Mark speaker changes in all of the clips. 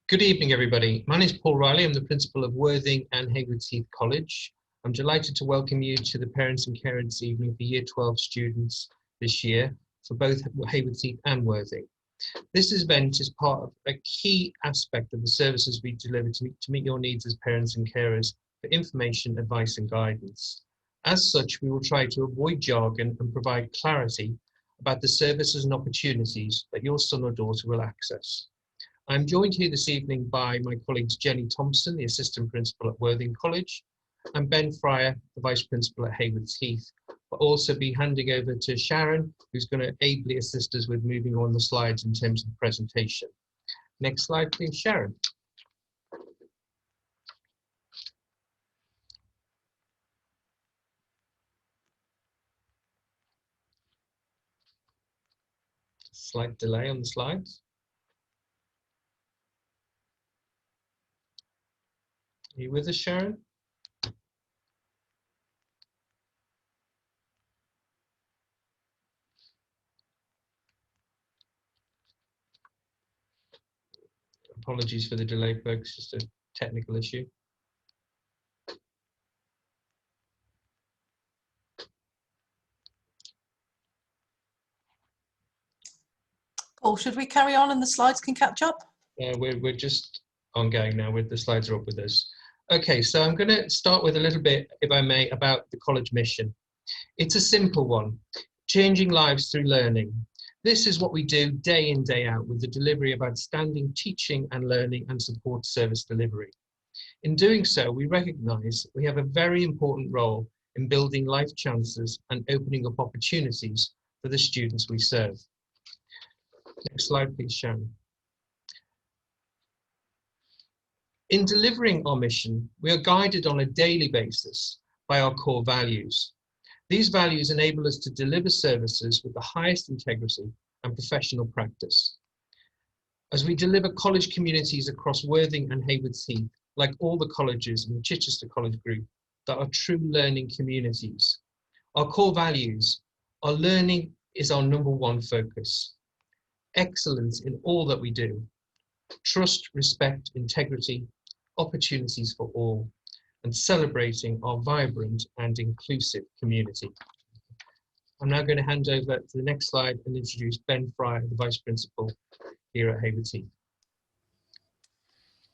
Speaker 1: Good evening, everybody. My name is Paul Riley. I'm the principal of Worthing and Haywards Heath College. I'm delighted to welcome you to the Parents and Carers Evening for Year 12 students this year for both Haywards Heath and Worthing. This event is part of a key aspect of the services we deliver to meet your needs as parents and carers for information, advice and guidance. As such, we will try to avoid jargon and provide clarity about the services and opportunities that your son or daughter will access. I'm joined here this evening by my colleagues Jenny Thompson, the Assistant Principal at Worthing College, and Ben Fryer, the Vice Principal at Haywards Heath. I'll also be handing over to Sharon, who's going to ably assist us with moving on the slides in terms of the presentation. Next slide, please, Sharon. Slight delay on the slides. Are you with us, Sharon? Apologies for the delay, folks, just a technical issue.
Speaker 2: Paul, should we carry on and the slides can catch up?
Speaker 1: We're just ongoing now. The slides are up with us. Okay, so I'm going to start with a little bit, if I may, about the college mission. It's a simple one: changing lives through learning. This is what we do day in, day out, with the delivery of outstanding teaching and learning and support service delivery. In doing so, we recognise we have a very important role in building life chances and opening up opportunities for the students we serve. Next slide, please, Sharon. In delivering our mission, we are guided on a daily basis by our core values. These values enable us to deliver services with the highest integrity and professional practice. As we deliver college communities across Worthing and Haywards Heath, like all the colleges in the Chichester College Group, that are true learning communities. Our core values, our learning is our #1 focus. Excellence in all that we do. Trust, respect, integrity, opportunities for all, and celebrating our vibrant and inclusive community. I'm now going to hand over to the next slide and introduce Ben Fryer, the Vice Principal here at Haywards Heath.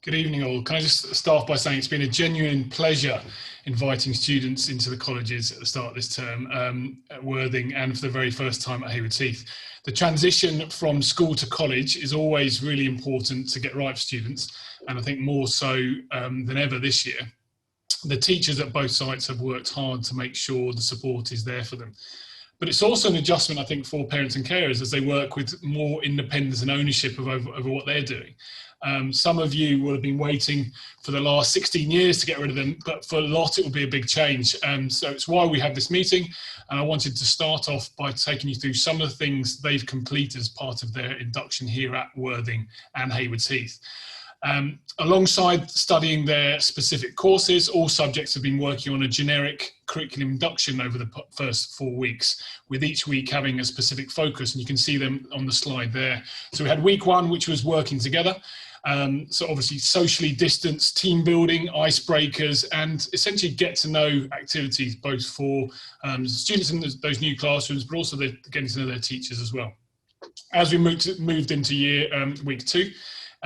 Speaker 3: Good evening all. Can I just start by saying it's been a genuine pleasure inviting students into the colleges at the start of this term at Worthing and for the very first time at Haywards Heath. The transition from school to college is always really important to get right for students, and I think more so than ever this year. The teachers at both sites have worked hard to make sure the support is there for them. But it's also an adjustment, I think, for parents and carers as they work with more independence and ownership over what they're doing. Some of you will have been waiting for the last 16 years to get rid of them, but for a lot it will be a big change. So it's why we have this meeting, and I wanted to start off by taking you through some of the things they've completed as part of their induction here at Worthing and Haywards Heath. Alongside studying their specific courses, all subjects have been working on a generic curriculum induction over the first 4 weeks, with each week having a specific focus, and you can see them on the slide there. So we had week 1, which was working together. So obviously socially distanced, team building, icebreakers, and essentially get to know activities, both for students in those new classrooms, but also getting to know their teachers as well. As we moved into week 2,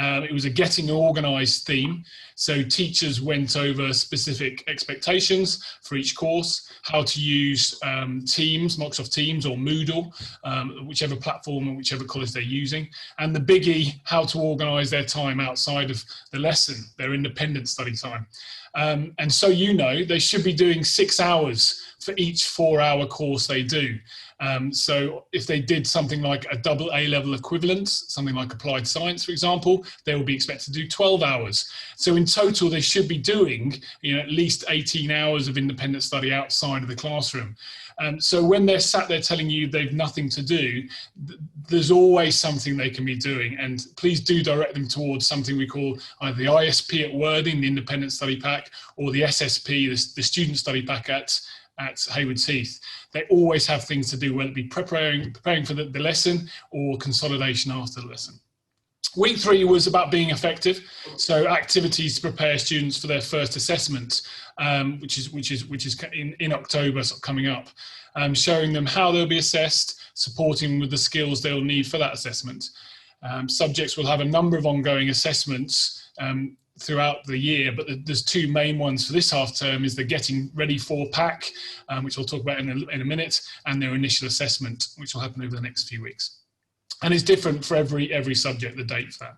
Speaker 3: it was a getting organised theme. So teachers went over specific expectations for each course, how to use Teams, Microsoft Teams or Moodle, whichever platform or whichever college they're using. And the biggie, how to organise their time outside of the lesson, their independent study time. And so they should be doing 6 hours for each 4-hour course they do. So if they did something like a double A-level equivalent, something like applied science, for example, they will be expected to do 12 hours. So in total, they should be doing at least 18 hours of independent study outside of the classroom. So when they're sat there telling you they've nothing to do, there's always something they can be doing. And please do direct them towards something we call either the ISP at Worthing, the Independent Study Pack, or the SSP, the Student Study Pack at Haywards Heath. They always have things to do, whether it be preparing for the lesson or consolidation after the lesson. Week 3 was about being effective, so activities to prepare students for their first assessment, which is in October, sort of coming up, showing them how they'll be assessed, supporting them with the skills they'll need for that assessment. Subjects will have a number of ongoing assessments throughout the year, but there's 2 main ones for this half term: is the Getting Ready For pack, which I'll talk about in a minute, and their initial assessment, which will happen over the next few weeks. And it's different for every subject, the date for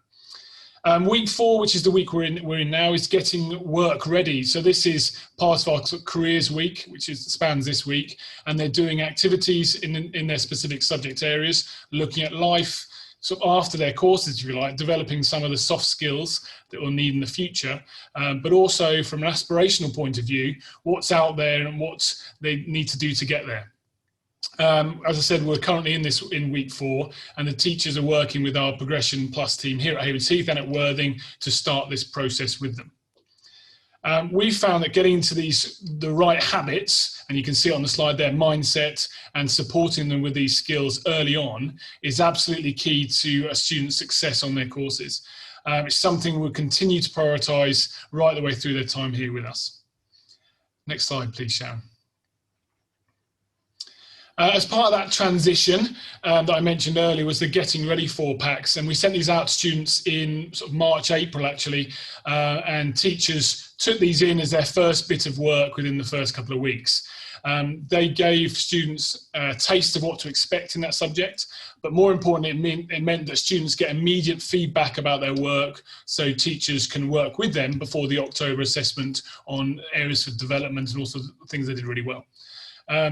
Speaker 3: that. Week 4, which is the week we're in now, is Getting Work Ready. So this is part of our careers week, which spans this week, and they're doing activities in their specific subject areas, looking at life so after their courses, if you like, developing some of the soft skills that we'll need in the future, but also from an aspirational point of view, what's out there and what they need to do to get there. As I said, we're currently in week 4, and the teachers are working with our Progression Plus team here at Haywards Heath and at Worthing to start this process with them. We found that getting into the right habits, and you can see it on the slide there, mindset, and supporting them with these skills early on is absolutely key to a student's success on their courses. It's something we'll continue to prioritise right the way through their time here with us. Next slide, please, Sharon. As part of that transition that I mentioned earlier was the Getting Ready For packs, and we sent these out to students in sort of March, April actually, and teachers took these in as their first bit of work within the first couple of weeks. They gave students a taste of what to expect in that subject, but more importantly, it meant that students get immediate feedback about their work, so teachers can work with them before the October assessment on areas for development and also things they did really well.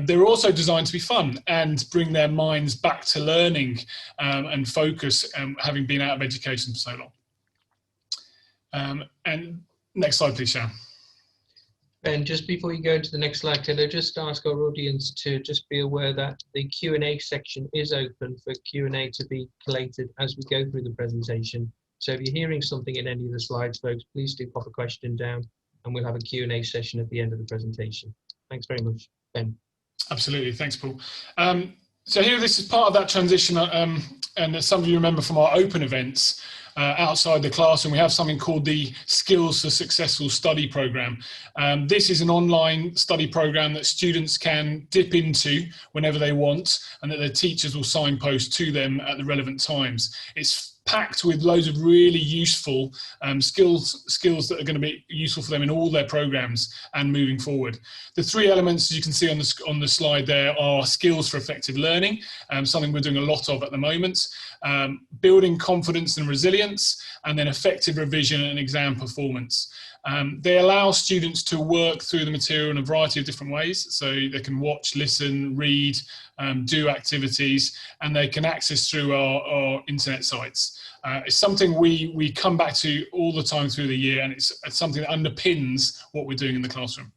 Speaker 3: They were also designed to be fun and bring their minds back to learning and focus, having been out of education for so long. And next slide, please, Sharon.
Speaker 1: Ben, just before you go into the next slide, can I just ask our audience to just be aware that the Q&A section is open for Q&A to be collated as we go through the presentation. So if you're hearing something in any of the slides, folks, please do pop a question down and we'll have a Q&A session at the end of the presentation. Thanks very much, Ben.
Speaker 3: Absolutely, thanks, Paul. So here, this is part of that transition, and as some of you remember from our open events outside the classroom, we have something called the Skills for Successful Study Programme. This is an online study programme that students can dip into whenever they want, and that their teachers will signpost to them at the relevant times. It's packed with loads of really useful skills that are going to be useful for them in all their programs and moving forward. The 3 elements, as you can see on the slide there, are skills for effective learning, something we're doing a lot of at the moment, building confidence and resilience, and then effective revision and exam performance. They allow students to work through the material in a variety of different ways, so they can watch, listen, read, do activities, and they can access through our internet sites. It's something we come back to all the time through the year, and it's something that underpins what we're doing in the classroom.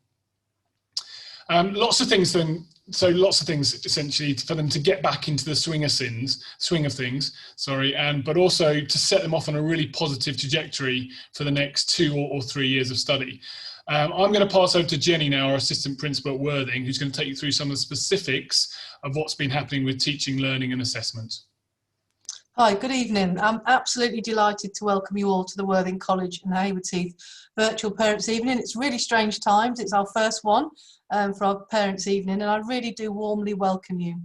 Speaker 3: Lots of things essentially for them to get back into the swing of things, but also to set them off on a really positive trajectory for the next 2 or 3 years of study. I'm going to pass over to Jenny now, our assistant principal at Worthing, who's going to take you through some of the specifics of what's been happening with teaching, learning and assessment.
Speaker 2: Hi, good evening. I'm absolutely delighted to welcome you all to the Worthing College and Haywards Heath Virtual Parents Evening. It's really strange times. It's our first one for our Parents Evening, and I really do warmly welcome you.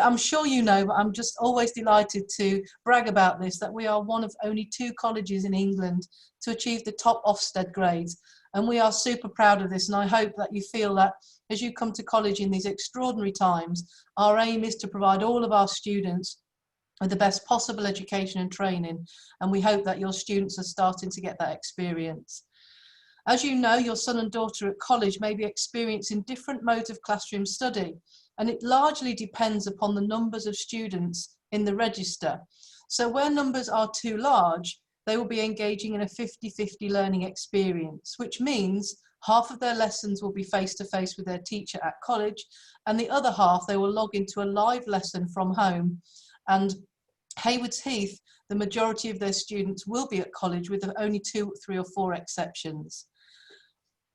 Speaker 2: I'm sure you know, but I'm just always delighted to brag about this, that we are one of only 2 colleges in England to achieve the top Ofsted grades. And we are super proud of this, and I hope that you feel that as you come to college in these extraordinary times, our aim is to provide all of our students with the best possible education and training, and we hope that your students are starting to get that experience. As you know, your son and daughter at college may be experiencing different modes of classroom study, and it largely depends upon the numbers of students in the register. So where numbers are too large, they will be engaging in a 50-50 learning experience, which means half of their lessons will be face-to-face with their teacher at college, and the other half they will log into a live lesson from home. And Haywards Heath, the majority of their students will be at college, with only 2, 3 or 4 exceptions.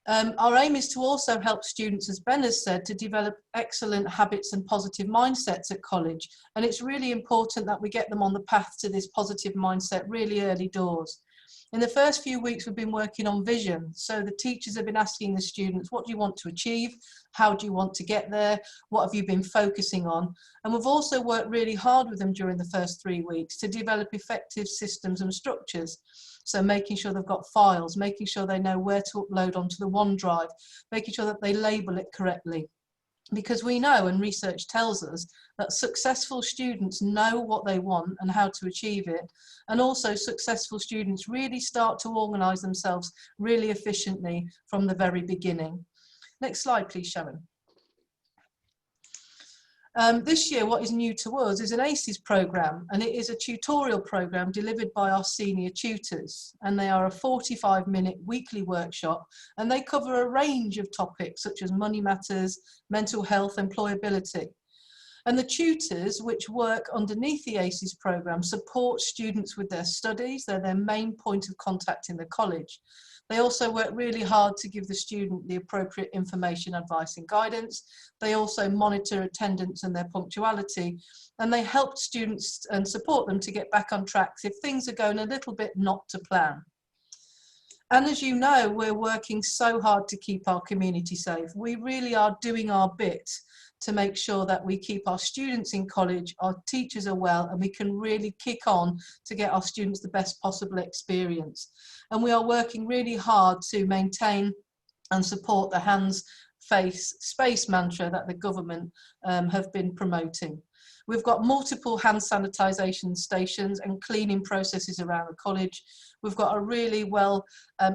Speaker 2: Our aim is to also help students, as Ben has said, to develop excellent habits and positive mindsets at college. And it's really important that we get them on the path to this positive mindset really early doors. In the first few weeks, we've been working on vision. So the teachers have been asking the students, what do you want to achieve? How do you want to get there? What have you been focusing on? And we've also worked really hard with them during the first 3 weeks to develop effective systems and structures. So making sure they've got files, making sure they know where to upload onto the OneDrive, making sure that they label it correctly. Because we know, and research tells us, that successful students know what they want and how to achieve it. And also successful students really start to organise themselves really efficiently from the very beginning. Next slide, please, Sharon. This year, what is new to us is an ACES programme, and it is a tutorial programme delivered by our senior tutors, and they are a 45-minute weekly workshop, and they cover a range of topics such as money matters, mental health, employability. And the tutors, which work underneath the ACES programme, support students with their studies. They're their main point of contact in the college. They also work really hard to give the student the appropriate information, advice and guidance. They also monitor attendance and their punctuality, and they help students and support them to get back on track if things are going a little bit not to plan. And as you know, we're working so hard to keep our community safe. We really are doing our bit to make sure that we keep our students in college, our teachers are well, and we can really kick on to get our students the best possible experience. And we are working really hard to maintain and support the hands, face, space mantra that the government have been promoting. We've got multiple hand sanitisation stations and cleaning processes around the college. We've got a really well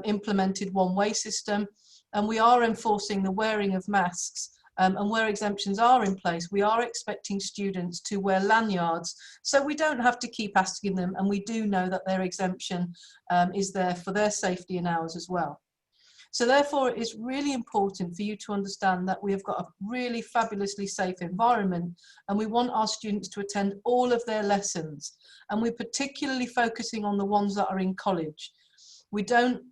Speaker 2: implemented one-way system, and we are enforcing the wearing of masks. And where exemptions are in place, we are expecting students to wear lanyards, so we don't have to keep asking them, and we do know that their exemption is there for their safety and ours as well. So therefore, it is really important for you to understand that we have got a really fabulously safe environment, and we want our students to attend all of their lessons, and we're particularly focusing on the ones that are in college. We don't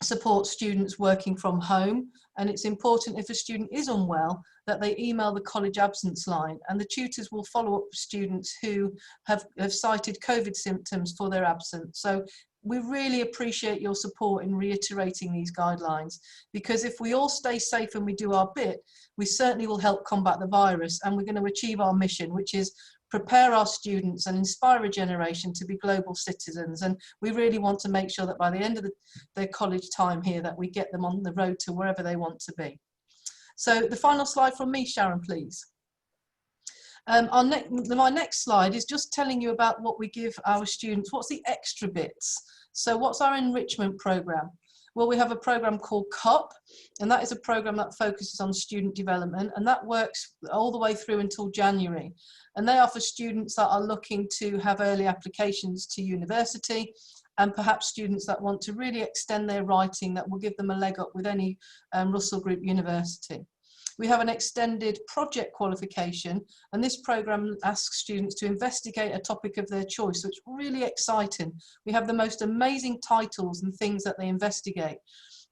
Speaker 2: support students working from home, and it's important if a student is unwell that they email the college absence line, and the tutors will follow up with students who have cited COVID symptoms for their absence. So we really appreciate your support in reiterating these guidelines, because if we all stay safe and we do our bit, we certainly will help combat the virus, and we're going to achieve our mission, which is prepare our students and inspire a generation to be global citizens. And we really want to make sure that by the end of their college time here, that we get them on the road to wherever they want to be. So the final slide from me, Sharon, please. My next slide is just telling you about what we give our students. What's the extra bits? So what's our enrichment programme? Well, we have a programme called CUP, and that is a programme that focuses on student development, and that works all the way through until January. And they are for students that are looking to have early applications to university, and perhaps students that want to really extend their writing, that will give them a leg up with any Russell Group university. We have an extended project qualification, and this programme asks students to investigate a topic of their choice, so it's really exciting. We have the most amazing titles and things that they investigate.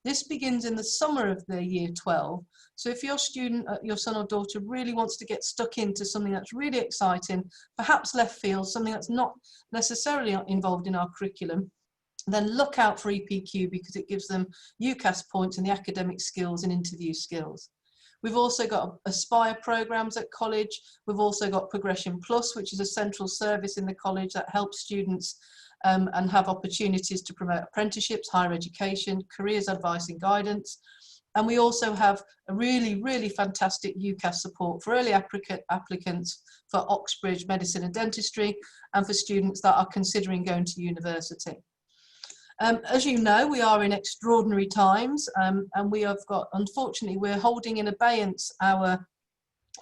Speaker 2: This begins in the summer of their year 12. So if your student, your son or daughter really wants to get stuck into something that's really exciting, perhaps left field, something that's not necessarily involved in our curriculum, then look out for EPQ, because it gives them UCAS points and the academic skills and interview skills. We've also got Aspire programs at college. We've also got Progression Plus, which is a central service in the college that helps students and have opportunities to promote apprenticeships, higher education, careers advice and guidance. And we also have a really, really fantastic UCAS support for early applicants for Oxbridge Medicine and Dentistry, and for students that are considering going to university. As you know, we are in extraordinary times, and we have got, unfortunately, we're holding in abeyance our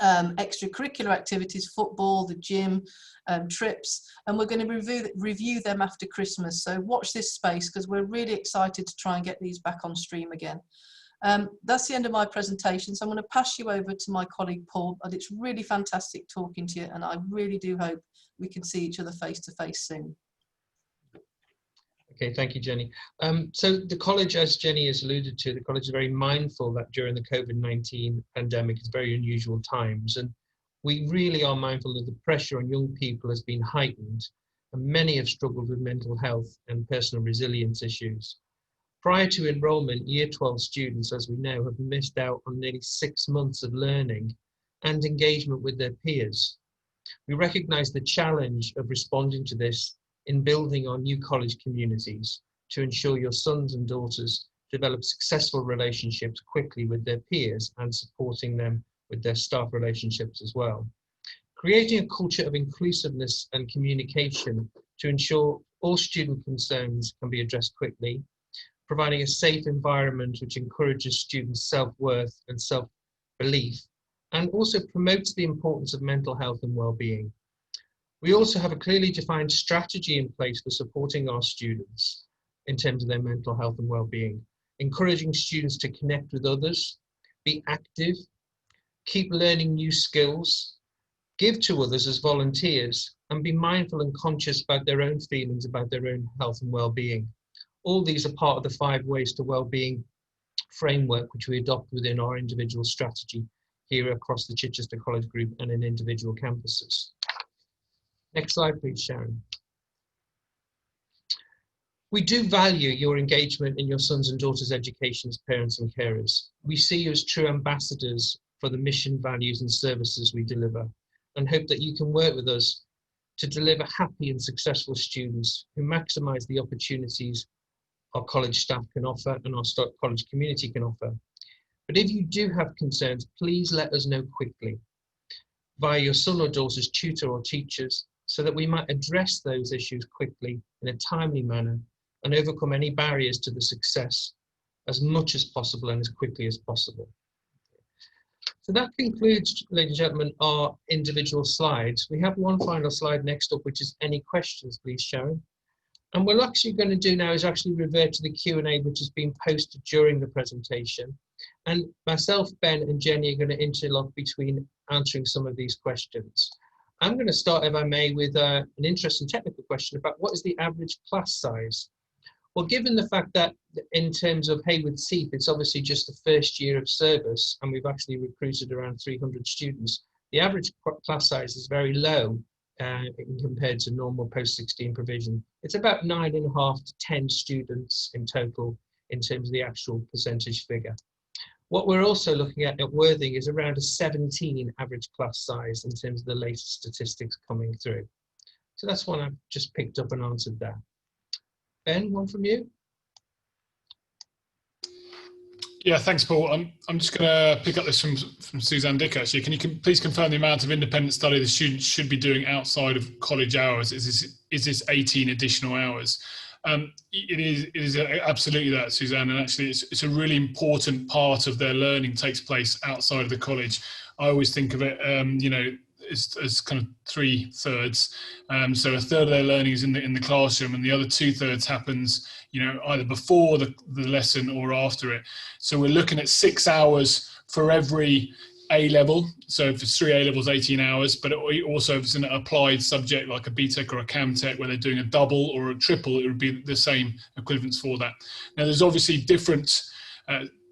Speaker 2: extracurricular activities, football, the gym, trips, and we're going to review them after Christmas. So watch this space, because we're really excited to try and get these back on stream again. That's the end of my presentation, so I'm going to pass you over to my colleague Paul, and it's really fantastic talking to you, and I really do hope we can see each other face to face soon.
Speaker 1: Okay, thank you, Jenny. So the college, as Jenny has alluded to, the college is very mindful that during the COVID-19 pandemic, it's very unusual times, and we really are mindful that the pressure on young people has been heightened, and many have struggled with mental health and personal resilience issues. Prior to enrolment, Year 12 students, as we know, have missed out on nearly 6 months of learning and engagement with their peers. We recognise the challenge of responding to this in building our new college communities to ensure your sons and daughters develop successful relationships quickly with their peers and supporting them with their staff relationships as well. Creating a culture of inclusiveness and communication to ensure all student concerns can be addressed quickly, providing a safe environment which encourages students' self-worth and self-belief, and also promotes the importance of mental health and well-being. We also have a clearly defined strategy in place for supporting our students in terms of their mental health and well-being, encouraging students to connect with others, be active, keep learning new skills, give to others as volunteers, and be mindful and conscious about their own feelings about their own health and well-being. All these are part of the 5 Ways to Wellbeing framework, which we adopt within our individual strategy here across the Chichester College Group and in individual campuses. Next slide, please, Sharon. We do value your engagement in your sons and daughters' education as parents and carers. We see you as true ambassadors for the mission, values and services we deliver, and hope that you can work with us to deliver happy and successful students who maximise the opportunities our college staff can offer and our college community can offer. But if you do have concerns, please let us know quickly via your son or daughter's tutor or teachers, so that we might address those issues quickly in a timely manner and overcome any barriers to the success as much as possible and as quickly as possible. So that concludes, ladies and gentlemen, our individual slides. We have one final slide next up, which is any questions, please, Sharon. And what we're actually going to do now is actually revert to the Q&A, which has been posted during the presentation. And myself, Ben and Jenny are going to interlock between answering some of these questions. I'm going to start, if I may, with an interesting technical question about what is the average class size? Well, given the fact that in terms of Haywards Heath, it's obviously just the first year of service, and we've actually recruited around 300 students, the average class size is very low compared to normal post-16 provision. It's about 9.5 to 10 students in total in terms of the actual percentage figure. What we're also looking at Worthing is around a 17 average class size in terms of the latest statistics coming through. So that's one I've just picked up and answered there. Ben, one from you?
Speaker 3: Yeah, thanks, Paul. I'm just going to pick up this from Suzanne Dick, actually. Can you please confirm the amount of independent study the students should be doing outside of college hours? Is this 18 additional hours? It is absolutely that, Suzanne, and actually it's a really important part of their learning takes place outside of the college. I always think of it, you know, as kind of 3/3. So a third of their learning is in the classroom, and the other 2/3 happens, you know, either before the lesson or after it. So we're looking at 6 hours for every A level. So if it's 3 A levels, 18 hours, but also if it's an applied subject like a BTEC or a CAMTEC where they're doing a double or a triple, it would be the same equivalence for that. Now there's obviously different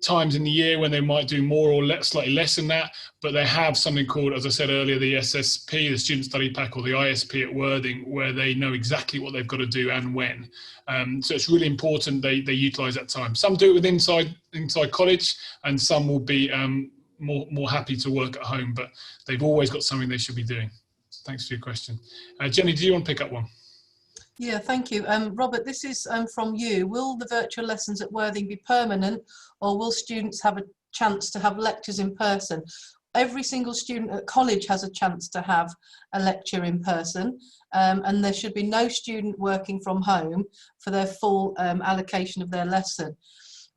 Speaker 3: times in the year when they might do more or slightly less than that, but they have something called, as I said earlier, the SSP, the Student Study Pack, or the ISP at Worthing, where they know exactly what they've got to do and when. So it's really important they utilise that time. Some do it with inside college, and some will be more happy to work at home, but they've always got something they should be doing. Thanks for your question. Jenny, do you want to pick up one?
Speaker 2: Yeah, thank you. Robert, this is from you. Will the virtual lessons at Worthing be permanent, or will students have a chance to have lectures in person? Every single student at college has a chance to have a lecture in person, and there should be no student working from home for their full allocation of their lesson.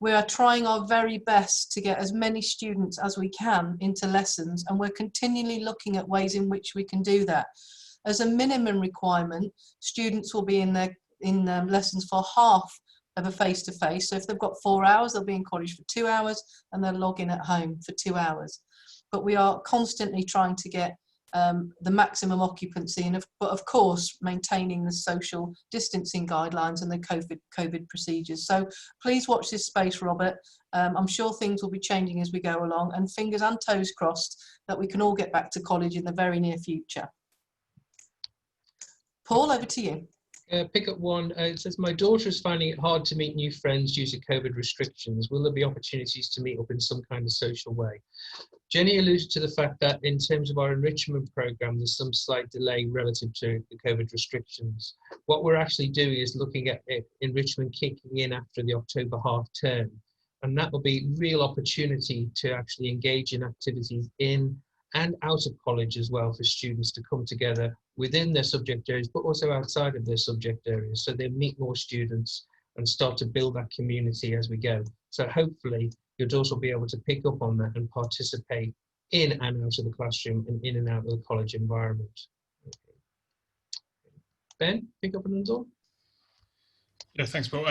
Speaker 2: We are trying our very best to get as many students as we can into lessons, and we're continually looking at ways in which we can do that. As a minimum requirement, students will be in lessons for half of a face-to-face. So if they've got 4 hours, they'll be in college for 2 hours, and they'll log in at home for 2 hours. But we are constantly trying to get the maximum occupancy, but of course maintaining the social distancing guidelines and the COVID procedures. So please watch this space, Robert. I'm sure things will be changing as we go along, and fingers and toes crossed that we can all get back to college in the very near future. Paul, over to you.
Speaker 1: Pick up one. It says, my daughter is finding it hard to meet new friends due to COVID restrictions. Will there be opportunities to meet up in some kind of social way? Jenny alluded to the fact that in terms of our enrichment program, there's some slight delay relative to the COVID restrictions. What we're actually doing is looking at enrichment kicking in after the October half term. And that will be real opportunity to actually engage in activities in and out of college as well for students to come together within their subject areas, but also outside of their subject areas. So they meet more students and start to build that community as we go. So hopefully your daughter will be able to pick up on that and participate in and out of the classroom and in and out of the college environment. Okay. Ben, pick up on the.
Speaker 3: Yeah, thanks, Paul.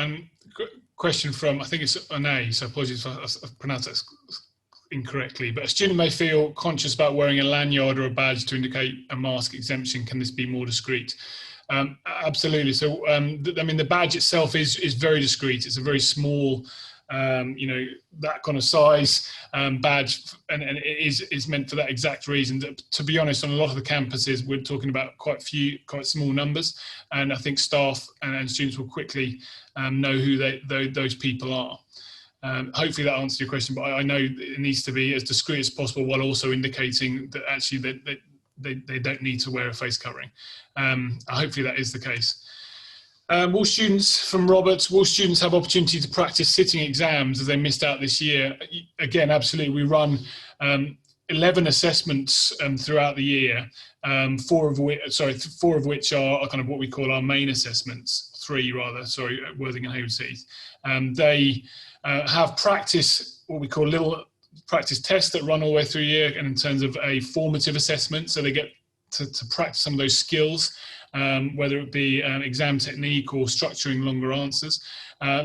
Speaker 3: Question from, I think it's an A, so apologies if I've pronounced that incorrectly, but a student may feel conscious about wearing a lanyard or a badge to indicate a mask exemption. Can this be more discreet? Absolutely. So, I mean, the badge itself is very discreet. It's a very small, you know, that kind of size badge, and it is meant for that exact reason. That, to be honest, on a lot of the campuses, we're talking about quite small numbers, and I think staff and students will quickly know who those people are. Hopefully that answers your question, but I know it needs to be as discreet as possible while also indicating that actually they don't need to wear a face covering. Hopefully that is the case. Will students have opportunity to practice sitting exams as they missed out this year? Again, absolutely. We run 11 assessments throughout the year, four of which are kind of what we call our main assessments, Worthing and Hayward Heath. They have practice, what we call little practice tests that run all the way through the year, and in terms of a formative assessment, so they get to practice some of those skills, whether it be exam technique or structuring longer answers.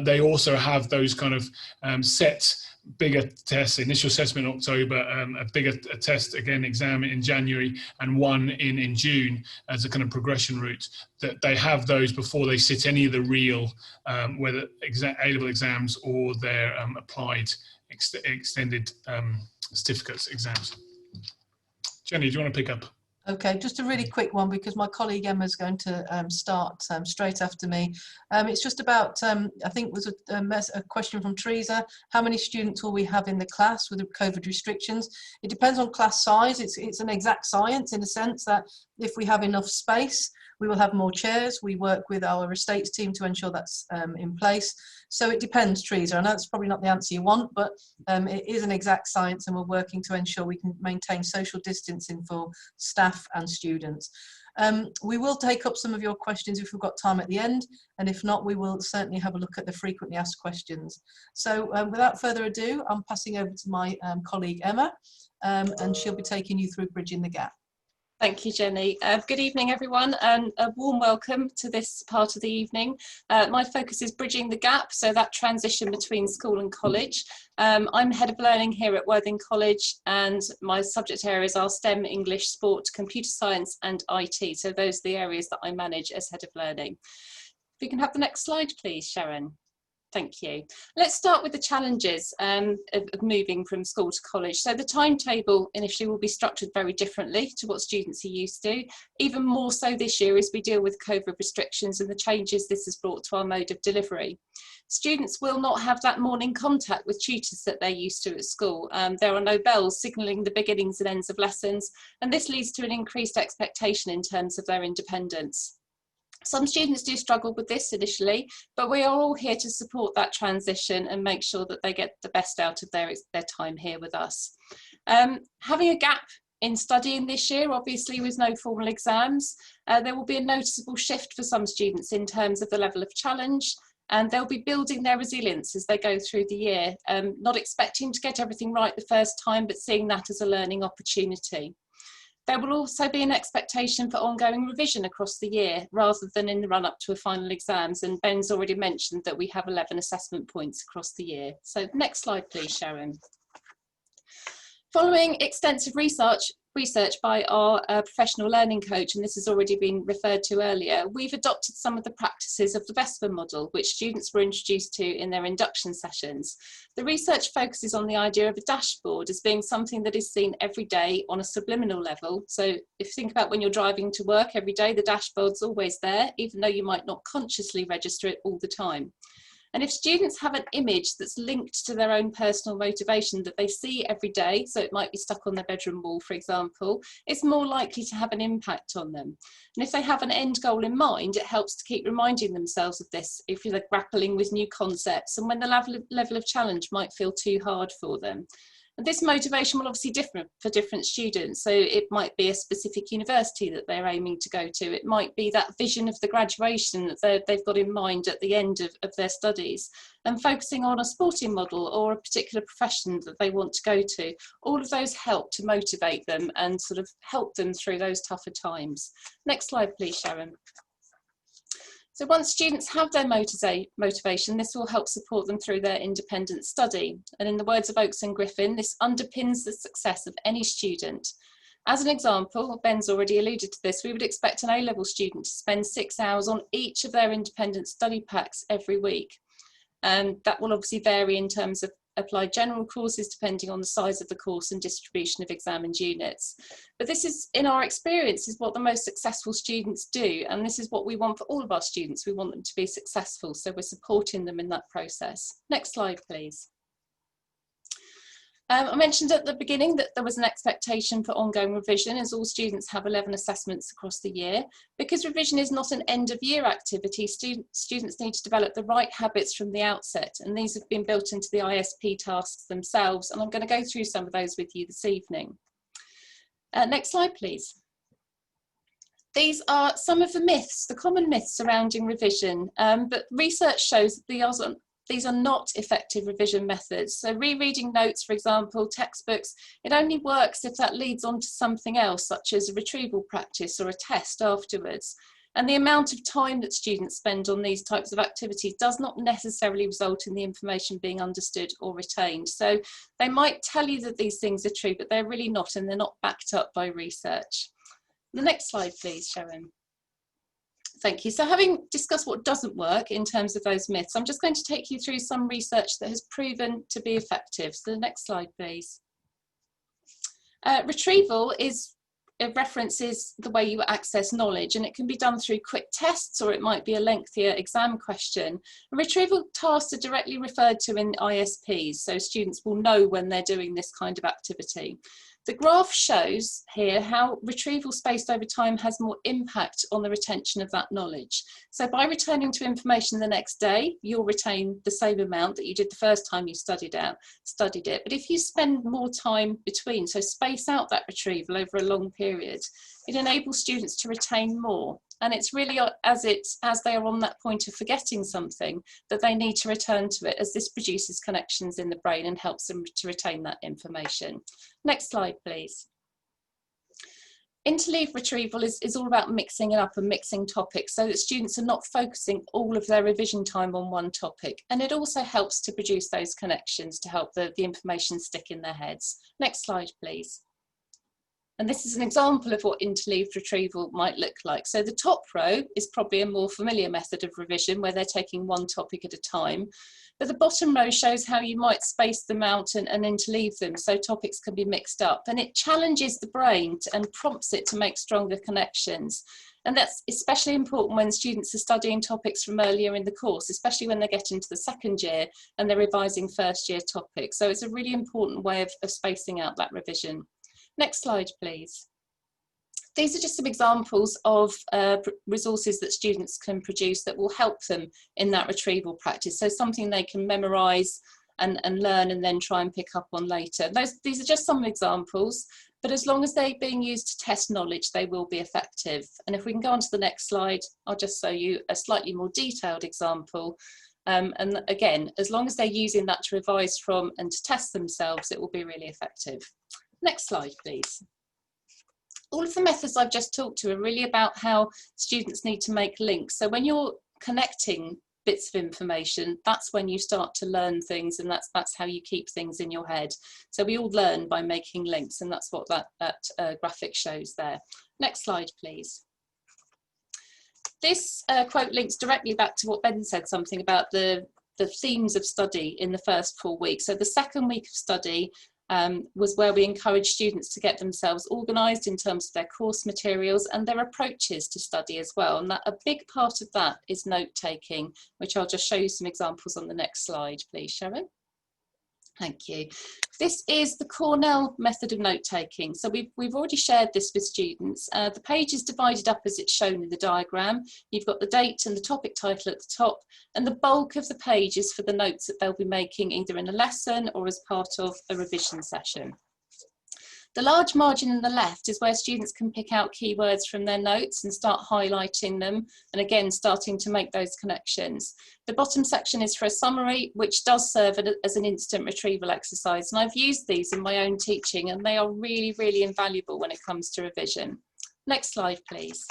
Speaker 3: They also have those kind of set bigger tests, initial assessment in October, a bigger test, again, exam in January, and one in June as a kind of progression route. That they have those before they sit any of the real, whether A-level exams or their applied extended certificates exams. Jenny, do you want to pick up?
Speaker 2: Okay, just a really quick one because my colleague Emma's going to start straight after me. It's just about, I think it was a question from Teresa, how many students will we have in the class with the COVID restrictions? It depends on class size. It's an exact science in a sense that if we have enough space, we will have more chairs. We work with our estates team to ensure that's in place. So it depends, Teresa. I know that's probably not the answer you want, but it is an exact science, and we're working to ensure we can maintain social distancing for staff and students. We will take up some of your questions if we've got time at the end, and if not, we will certainly have a look at the frequently asked questions. So without further ado, I'm passing over to my colleague Emma, and she'll be taking you through Bridging the Gap.
Speaker 4: Thank you, Jenny. Good evening, everyone, and a warm welcome to this part of the evening. My focus is bridging the gap, so that transition between school and college. I'm Head of Learning here at Worthing College, and my subject areas are STEM, English, Sport, Computer Science and IT. So those are the areas that I manage as Head of Learning. If we can have the next slide, please, Sharon. Thank you. Let's start with the challenges of moving from school to college. So the timetable initially will be structured very differently to what students are used to, even more so this year as we deal with COVID restrictions and the changes this has brought to our mode of delivery. Students will not have that morning contact with tutors that they're used to at school. There are no bells signalling the beginnings and ends of lessons, and this leads to an increased expectation in terms of their independence. Some students do struggle with this initially, but we are all here to support that transition and make sure that they get the best out of their time here with us. Having a gap in studying this year, obviously with no formal exams, there will be a noticeable shift for some students in terms of the level of challenge, and they'll be building their resilience as they go through the year, not expecting to get everything right the first time, but seeing that as a learning opportunity. There will also be an expectation for ongoing revision across the year rather than in the run-up to a final exams, and Ben's already mentioned that we have 11 assessment points across the year. So next slide please, Sharon. Following extensive research by our professional learning coach, and this has already been referred to earlier, we've adopted some of the practices of the VESPA model, which students were introduced to in their induction sessions. The research focuses on the idea of a dashboard as being something that is seen every day on a subliminal level. So if you think about when you're driving to work every day, the dashboard's always there, even though you might not consciously register it all the time. And if students have an image that's linked to their own personal motivation that they see every day, so it might be stuck on their bedroom wall, for example, it's more likely to have an impact on them. And if they have an end goal in mind, it helps to keep reminding themselves of this if they're grappling with new concepts and when the level of challenge might feel too hard for them. And this motivation will obviously differ for different students. So it might be a specific university that they're aiming to go to. It might be that vision of the graduation that they've got in mind at the end of their studies, and focusing on a sporting model or a particular profession that they want to go to. All of those help to motivate them and sort of help them through those tougher times. Next slide, please, Sharon. So once students have their motivation, this will help support them through their independent study. And in the words of Oakes and Griffin, this underpins the success of any student. As an example, Ben's already alluded to this, we would expect an A-level student to spend 6 hours on each of their independent study packs every week. And that will obviously vary in terms of applied general courses depending on the size of the course and distribution of examined units. But this is, in our experience, is what the most successful students do, and this is what we want for all of our students. We want them to be successful, so we're supporting them in that process. Next slide, please. I mentioned at the beginning that there was an expectation for ongoing revision as all students have 11 assessments across the year. Because revision is not an end of year activity, students need to develop the right habits from the outset, and these have been built into the ISP tasks themselves, and I'm going to go through some of those with you this evening. Next slide, please. These are some of the myths, the common myths surrounding revision, but research shows that these are not effective revision methods. So rereading notes, for example, textbooks, it only works if that leads on to something else, such as a retrieval practice or a test afterwards. And the amount of time that students spend on these types of activities does not necessarily result in the information being understood or retained. So they might tell you that these things are true, but they're really not, and they're not backed up by research. The next slide, please, Sharon. Thank you. So having discussed what doesn't work in terms of those myths, I'm just going to take you through some research that has proven to be effective. So the next slide, please. Retrieval references the way you access knowledge, and it can be done through quick tests, or it might be a lengthier exam question. And retrieval tasks are directly referred to in ISPs, so students will know when they're doing this kind of activity. The graph shows here how retrieval spaced over time has more impact on the retention of that knowledge. So by returning to information the next day, you'll retain the same amount that you did the first time you studied it. But if you spend more time between, so space out that retrieval over a long period, it enables students to retain more. And it's really as they are on that point of forgetting something that they need to return to it, as this produces connections in the brain and helps them to retain that information. Next slide, please. Interleave retrieval is all about mixing it up and mixing topics so that students are not focusing all of their revision time on one topic. And it also helps to produce those connections to help the information stick in their heads. Next slide, please. And this is an example of what interleaved retrieval might look like. So the top row is probably a more familiar method of revision where they're taking one topic at a time. But the bottom row shows how you might space them out and interleave them so topics can be mixed up. And it challenges the brain and prompts it to make stronger connections. And that's especially important when students are studying topics from earlier in the course, especially when they get into the second year and they're revising first year topics. So it's a really important way of spacing out that revision. Next slide, please. These are just some examples of resources that students can produce that will help them in that retrieval practice. So something they can memorise and learn and then try and pick up on later. These are just some examples, but as long as they're being used to test knowledge, they will be effective. And if we can go on to the next slide, I'll just show you a slightly more detailed example. And again, as long as they're using that to revise from and to test themselves, it will be really effective. Next slide, please. All of the methods I've just talked to are really about how students need to make links. So when you're connecting bits of information, that's when you start to learn things, and that's how you keep things in your head. So we all learn by making links, and that's what that graphic shows there. Next slide, please. This quote links directly back to what Ben said, something about the themes of study in the first 4 weeks. So the second week of study was where we encouraged students to get themselves organised in terms of their course materials and their approaches to study as well. And that a big part of that is note taking, which I'll just show you some examples on the next slide, please, Sharon. Thank you. This is the Cornell method of note taking. So we've already shared this with students. The page is divided up as it's shown in the diagram. You've got the date and the topic title at the top, and the bulk of the page is for the notes that they'll be making either in a lesson or as part of a revision session. The large margin on the left is where students can pick out keywords from their notes and start highlighting them, and again starting to make those connections. The bottom section is for a summary, which does serve as an instant retrieval exercise, and I've used these in my own teaching, and they are really, really invaluable when it comes to revision. Next slide, please.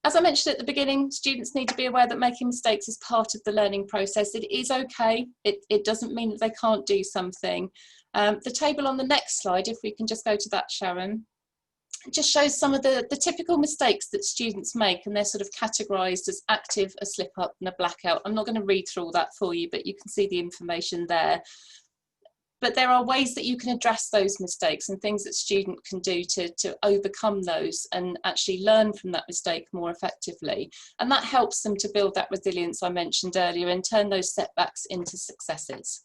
Speaker 4: As I mentioned at the beginning, students need to be aware that making mistakes is part of the learning process. It is okay. It doesn't mean that they can't do something. The table on the next slide, if we can just go to that, Sharon, just shows some of the typical mistakes that students make, and they're sort of categorised as active, a slip up and a blackout. I'm not going to read through all that for you, but you can see the information there. But there are ways that you can address those mistakes and things that student can do to overcome those and actually learn from that mistake more effectively. And that helps them to build that resilience I mentioned earlier and turn those setbacks into successes.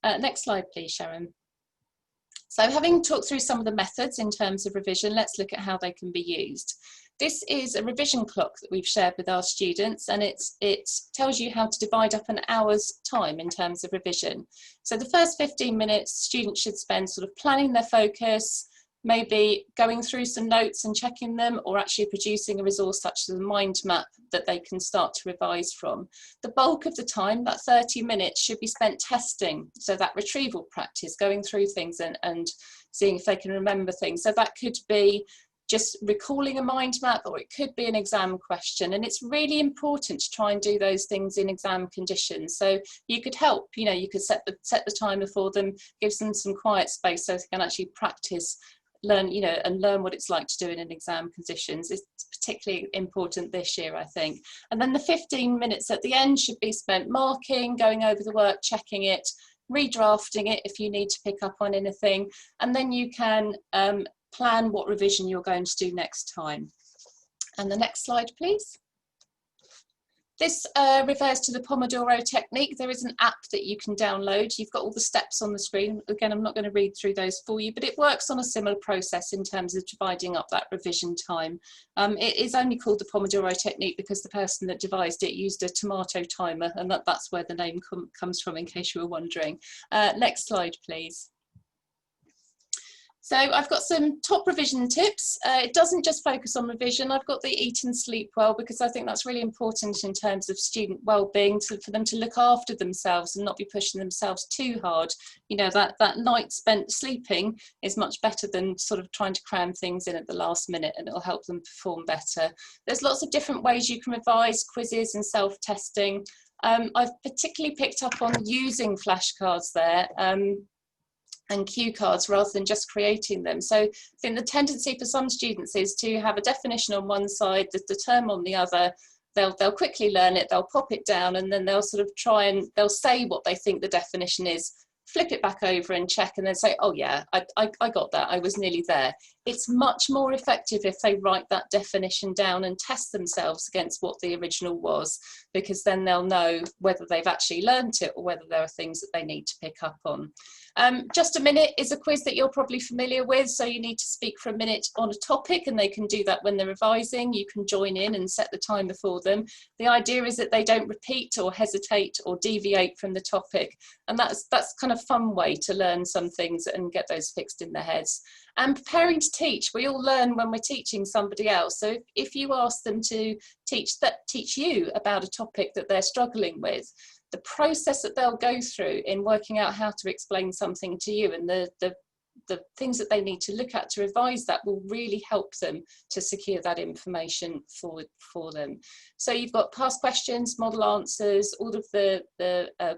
Speaker 4: Next slide, please, Sharon. So having talked through some of the methods in terms of revision, let's look at how they can be used. This is a revision clock that we've shared with our students, and it tells you how to divide up an hour's time in terms of revision. So the first 15 minutes, students should spend sort of planning their focus, maybe going through some notes and checking them, or actually producing a resource such as a mind map that they can start to revise from. The bulk of the time, that 30 minutes, should be spent testing, so that retrieval practice, going through things and seeing if they can remember things. So that could be just recalling a mind map, or it could be an exam question. And it's really important to try and do those things in exam conditions. So you could help, you could set the timer for them, give them some quiet space so they can actually practice, learn, and learn what it's like to do it in exam conditions. It's particularly important this year, I think. And then the 15 minutes at the end should be spent marking, going over the work, checking it, redrafting it if you need to pick up on anything, and then you can plan what revision you're going to do next time. And the next slide, please. This refers to the Pomodoro technique. There is an app that you can download. You've got all the steps on the screen. Again, I'm not going to read through those for you, but it works on a similar process in terms of dividing up that revision time. It is only called the Pomodoro technique because the person that devised it used a tomato timer, and that's where the name comes from, in case you were wondering. Next slide, please. So I've got some top revision tips. It doesn't just focus on revision. I've got the eat and sleep well, because I think that's really important in terms of student well-being, for them to look after themselves and not be pushing themselves too hard. That night spent sleeping is much better than sort of trying to cram things in at the last minute, and it'll help them perform better. There's lots of different ways you can revise, quizzes and self-testing. I've particularly picked up on using flashcards there. And cue cards rather than just creating them. So I think the tendency for some students is to have a definition on one side, the term on the other. They'll quickly learn it, they'll pop it down, and then they'll sort of they'll say what they think the definition is, flip it back over and check, and then say, oh yeah, I got that, I was nearly there. It's much more effective if they write that definition down and test themselves against what the original was, because then they'll know whether they've actually learnt it or whether there are things that they need to pick up on. Just a minute is a quiz that you're probably familiar with, so you need to speak for a minute on a topic, and they can do that when they're revising. You can join in and set the timer for them. The idea is that they don't repeat or hesitate or deviate from the topic, and that's kind of fun way to learn some things and get those fixed in their heads. And preparing to teach, we all learn when we're teaching somebody else. So if you ask them to teach you about a topic that they're struggling with, the process that they'll go through in working out how to explain something to you, and the the things that they need to look at to revise that will really help them to secure that information for them. So you've got past questions, model answers, all of the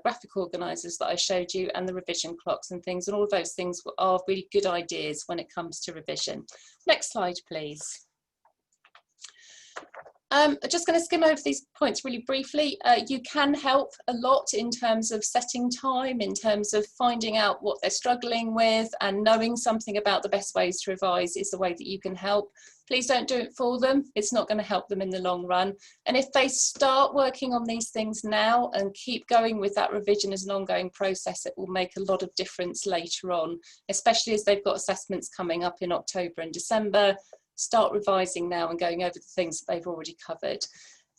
Speaker 4: graphic organisers that I showed you, and the revision clocks and things, and all of those things are really good ideas when it comes to revision. Next slide, please. I'm just going to skim over these points really briefly. You can help a lot in terms of setting time, in terms of finding out what they're struggling with, and knowing something about the best ways to revise is the way that you can help. Please don't do it for them. It's not going to help them in the long run. And if they start working on these things now and keep going with that revision as an ongoing process, it will make a lot of difference later on, especially as they've got assessments coming up in October and December. Start revising now and going over the things that they've already covered.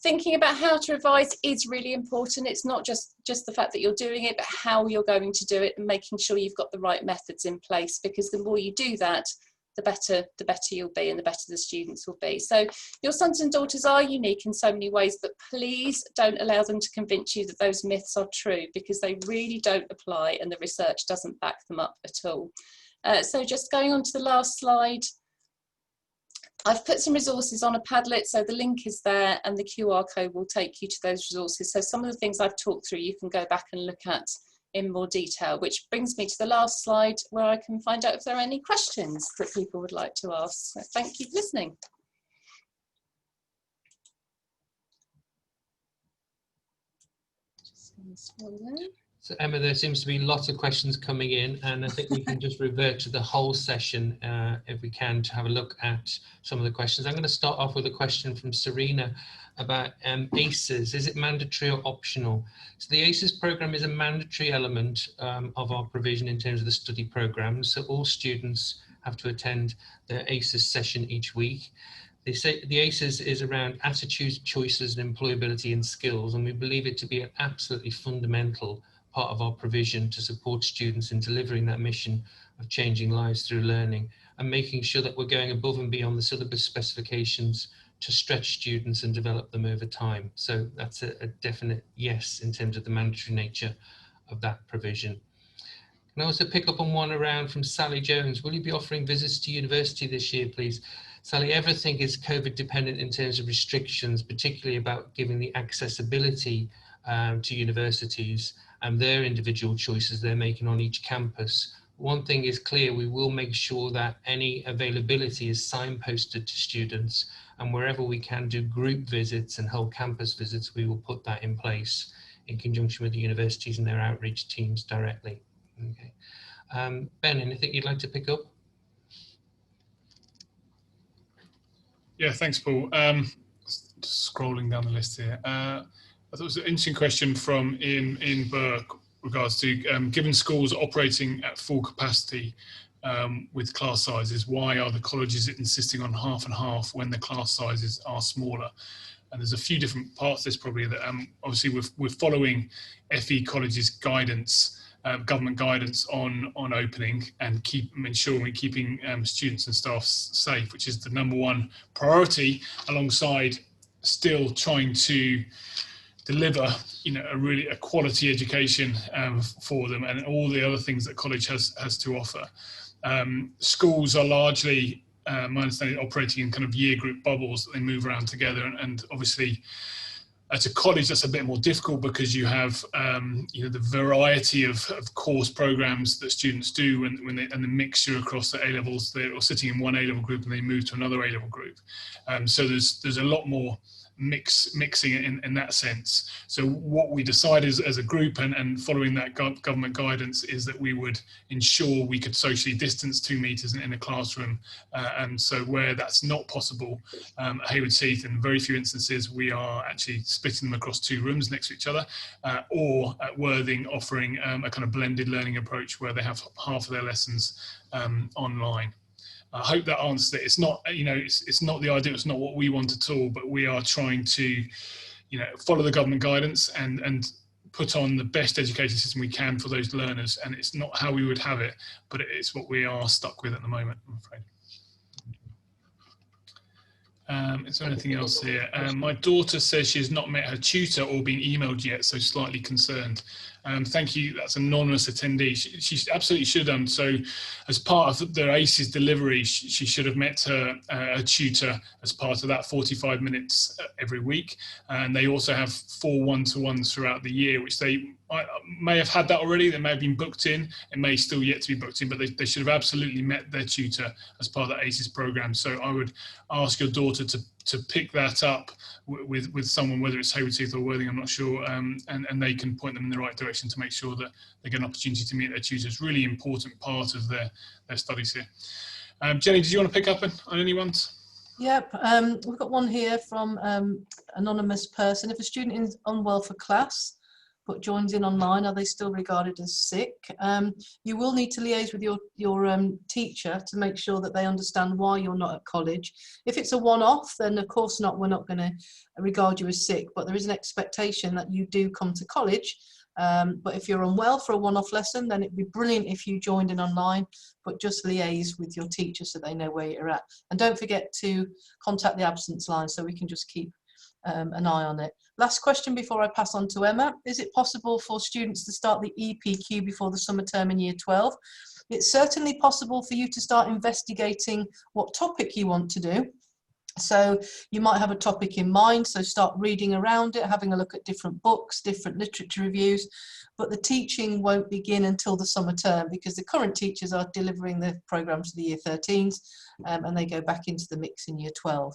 Speaker 4: Thinking about how to revise is really important. It's not just the fact that you're doing it, but how you're going to do it, and making sure you've got the right methods in place, because the more you do that, the better you'll be and the better the students will be. So your sons and daughters are unique in so many ways, but please don't allow them to convince you that those myths are true, because they really don't apply and the research doesn't back them up at all. So just going on to the last slide. I've put some resources on a Padlet, so the link is there and the QR code will take you to those resources. So some of the things I've talked through, you can go back and look at in more detail, which brings me to the last slide where I can find out if there are any questions that people would like to ask. So thank you for listening. Just going to scroll down.
Speaker 1: So Emma, there seems to be lots of questions coming in, and I think we can just revert to the whole session if we can, to have a look at some of the questions. I'm going to start off with a question from Serena about ACES. Is it mandatory or optional? So the ACES program is a mandatory element of our provision in terms of the study programs. So all students have to attend the ACES session each week. They say the ACES is around attitudes, choices, and employability and skills, and we believe it to be an absolutely fundamental part of our provision to support students in delivering that mission of changing lives through learning, and making sure that we're going above and beyond the syllabus specifications to stretch students and develop them over time. So that's a definite yes in terms of the mandatory nature of that provision. Can I also pick up on one around from Sally Jones? Will you be offering visits to university this year, please? Sally, everything is COVID dependent in terms of restrictions, particularly about giving the accessibility to universities and their individual choices they're making on each campus. One thing is clear, we will make sure that any availability is signposted to students, and wherever we can do group visits and whole campus visits, we will put that in place in conjunction with the universities and their outreach teams directly. Okay. Ben, anything you'd like to pick up?
Speaker 3: Yeah, thanks, Paul. Just scrolling down the list here. I thought it was an interesting question from Ian Burke regards to given schools operating at full capacity with class sizes, why are the colleges insisting on half and half when the class sizes are smaller? And there's a few different parts of this probably that obviously we're following FE College's guidance, government guidance on opening, and ensuring we're keeping students and staff safe, which is the #1 priority, alongside still trying to deliver, a quality education for them and all the other things that college has to offer. Schools are largely, my understanding, operating in kind of year group bubbles that they move around together, and obviously at a college that's a bit more difficult because you have the variety of course programs that students do and the mixture across the A-levels. They're all sitting in one A-level group and they move to another A-level group. So there's a lot more mixing in that sense. So what we decided as a group and following that government guidance is that we would ensure we could socially distance 2 meters in a classroom, and so where that's not possible at Haywards Heath, in very few instances we are actually splitting them across 2 rooms next to each other, or at Worthing offering a kind of blended learning approach where they have half of their lessons online. I hope that answers it. It's not, it's not the ideal, it's not what we want at all, but we are trying to, follow the government guidance and put on the best education system we can for those learners. And it's not how we would have it, but it's what we are stuck with at the moment, I'm afraid. Is there anything else here? My daughter says she has not met her tutor or been emailed yet, so slightly concerned. Thank you. That's an anonymous attendee. She absolutely should have done. So as part of the ACES delivery, she should have met a tutor as part of that 45 minutes every week. And they also have 4 one-to-ones throughout the year, which they may have had that already. They may have been booked in. It may still yet to be booked in, but they should have absolutely met their tutor as part of the ACES program. So I would ask your daughter to pick that up with someone, whether it's Hayward Heath or Worthing, I'm not sure, and they can point them in the right direction to make sure that they get an opportunity to meet their tutor. It's a really important part of their studies here. Jenny, did you want to pick up on any ones?
Speaker 2: Yep, we've got one here from anonymous person. If a student is unwell for class but joins in online, are they still regarded as sick? You will need to liaise with your teacher to make sure that they understand why you're not at college. If it's a one-off, then of course not, we're not going to regard you as sick, but there is an expectation that you do come to college. But if you're unwell for a one-off lesson, then it'd be brilliant if you joined in online, but just liaise with your teacher so they know where you're at. And don't forget to contact the absence line so we can just keep an eye on it. Last question before I pass on to Emma. Is it possible for students to start the EPQ before the summer term in year 12? It's certainly possible for you to start investigating what topic you want to do. So you might have a topic in mind, so start reading around it, having a look at different books, different literature reviews, but the teaching won't begin until the summer term because the current teachers are delivering the programmes to the year 13s and they go back into the mix in year 12.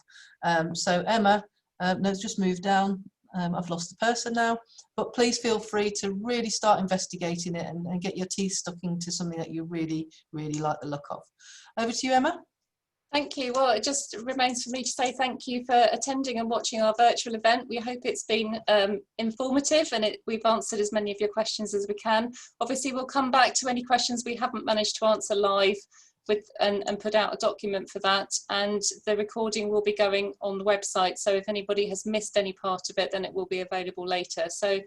Speaker 2: So Emma, no, just move down. I've lost the person now, but please feel free to really start investigating it and get your teeth stuck into something that you really, really like the look of. Over to you, Emma.
Speaker 4: Thank you. Well, it just remains for me to say thank you for attending and watching our virtual event. We hope it's been informative and we've answered as many of your questions as we can. Obviously, we'll come back to any questions we haven't managed to answer live and put out a document for that. And the recording will be going on the website. So if anybody has missed any part of it, then it will be available later. So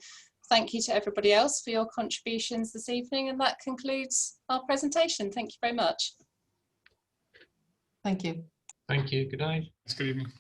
Speaker 4: thank you to everybody else for your contributions this evening. And that concludes our presentation. Thank you very much.
Speaker 2: Thank you.
Speaker 1: Thank you. Good night.
Speaker 3: Good evening.